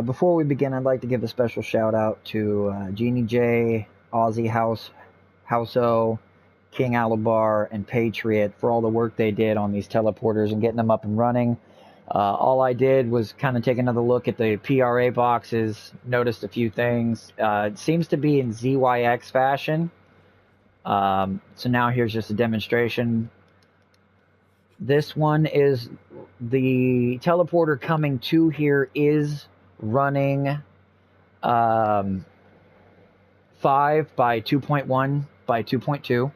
Before we begin, I'd like to give a special shout out to Jeannie J, Aussie House, Houseo, King Alabar, and Patriot for all the work they did on these teleporters and getting them up and running. All I did was kind of take another look at the PRA boxes, noticed a few things. It seems to be in ZYX fashion. So now here's just a demonstration. This one is the teleporter coming to here is running 5 by 2.1 by 2.2.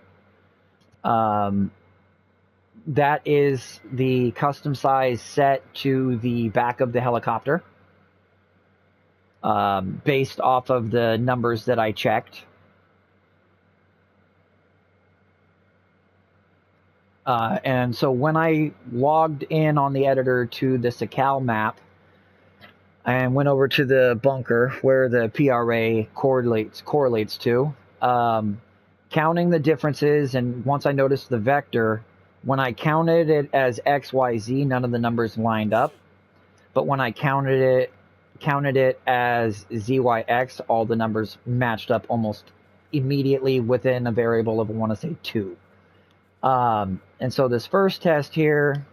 That is the custom size set to the back of the helicopter, based off of the numbers that I checked. And so when I logged in on the editor to the Sakal map and went over to the bunker where the PRA correlates to, counting the differences, and once I noticed the vector, when I counted it as XYZ, none of the numbers lined up. But when I counted it as ZYX, all the numbers matched up almost immediately within a variable of, I want to say, 2. And so this first test here,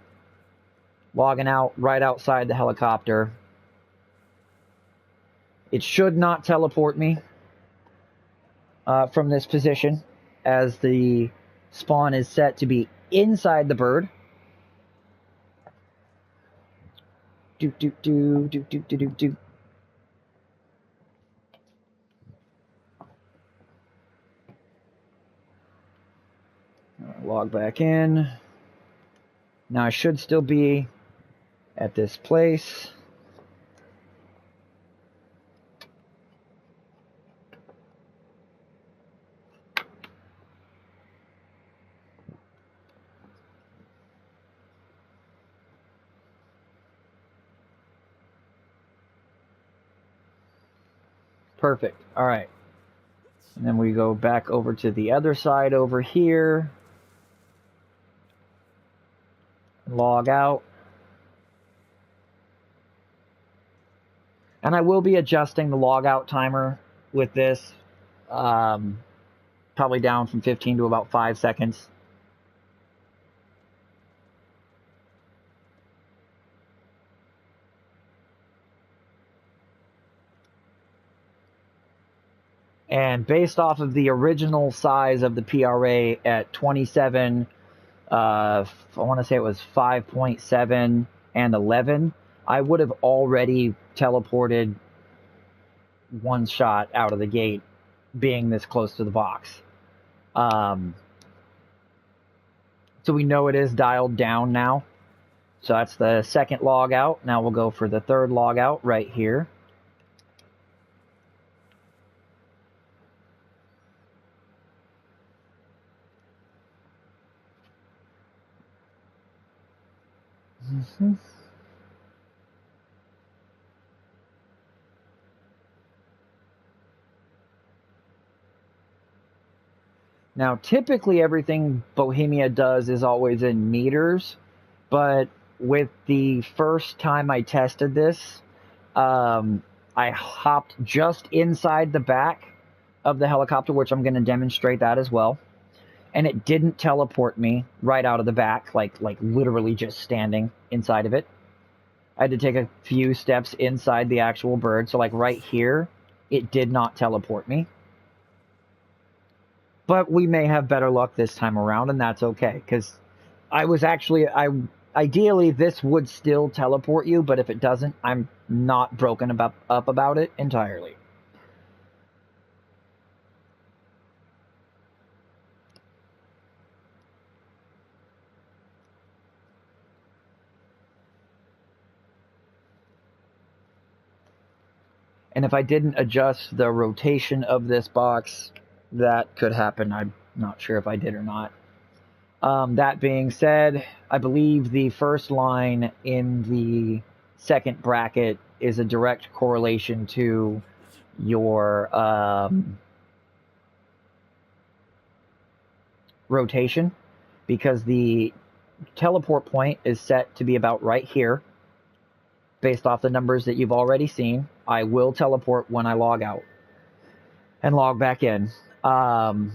logging out right outside the helicopter, it should not teleport me from this position, as the spawn is set to be inside the bird. Log back in. Now I should still be at this place. Perfect. All right. And then we go back over to the other side over here. Log out. And I will be adjusting the logout timer with this, probably down from 15 to about 5 seconds. And based off of the original size of the PRA at 27, I want to say it was 5.7 and 11, I would have already teleported one shot out of the gate, being this close to the box. So we know it is dialed down now. So that's the second log out. Now we'll go for the third log out right here. Now, typically everything Bohemia does is always in meters, but with the first time I tested this, I hopped just inside the back of the helicopter, which I'm going to demonstrate that as well. And it didn't teleport me right out of the back, like literally just standing inside of it. I had to take a few steps inside the actual bird. So like right here, it did not teleport me. But we may have better luck this time around, and that's okay, because ideally this would still teleport you, but if it doesn't, I'm not broken up about it entirely. And if I didn't adjust the rotation of this box, that could happen. I'm not sure if I did or not. That being said, I believe the first line in the second bracket is a direct correlation to your rotation, because the teleport point is set to be about right here. based off the numbers that you've already seen. I will teleport when I log out and log back in. So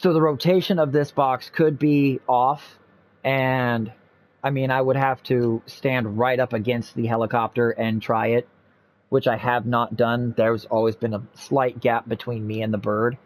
the rotation of this box could be off, and I mean, I would have to stand right up against the helicopter and try it, which I have not done. There's always been a slight gap between me and the bird.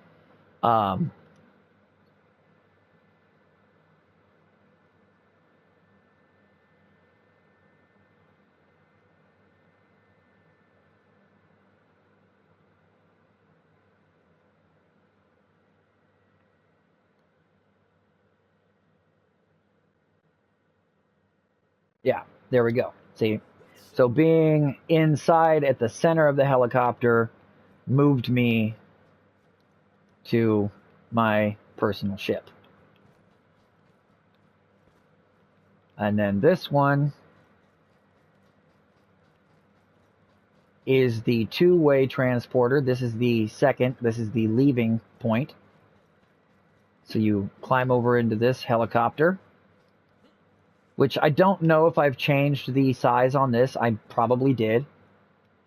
Yeah, there we go. See? So being inside at the center of the helicopter moved me to my personal ship. And then this one is the two-way transporter. This is the second. This is the leaving point. So you climb over into this helicopter, which I don't know if I've changed the size on this. I probably did.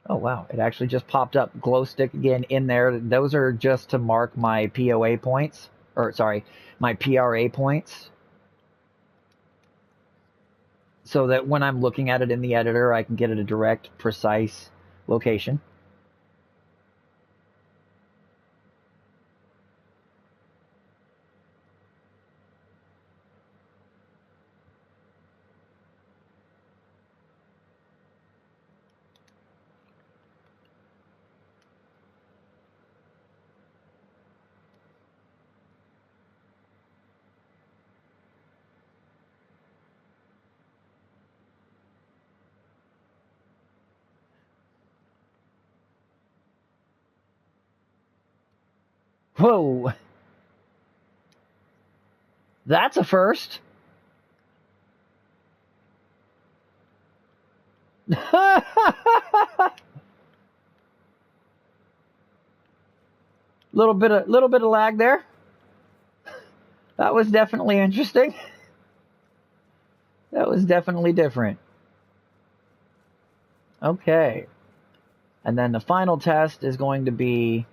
Oh, wow. It actually just popped up. Glow stick again in there. Those are just to mark my POA points. Or, sorry, my PRA points. So that when I'm looking at it in the editor, I can get at a direct, precise location. Whoa! That's a first. little bit of lag there. That was definitely interesting. That was definitely different. Okay. And then the final test is going to be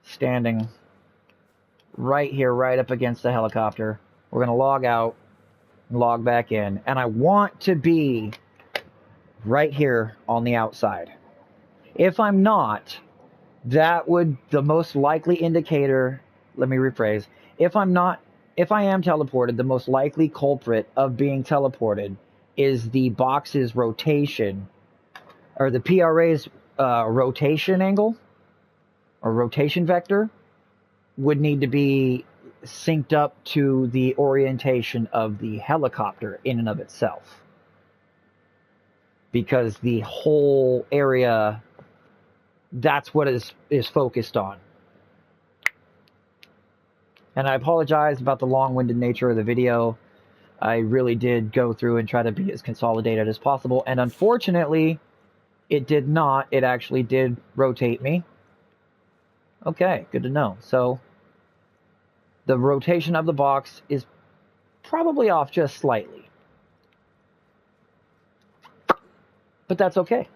standing right here, right up against the helicopter. We're going to log out and log back in. And I want to be right here on the outside. If I'm not, that would, the most likely indicator, let me rephrase, if I am teleported, the most likely culprit of being teleported is the box's rotation, or the PRA's rotation angle, or rotation vector, would need to be synced up to the orientation of the helicopter in and of itself. Because the whole area, that's what is focused on. And I apologize about the long-winded nature of the video. I really did go through and try to be as consolidated as possible. And unfortunately, it did not. It actually did rotate me. Okay, good to know. So the rotation of the box is probably off just slightly. But that's okay.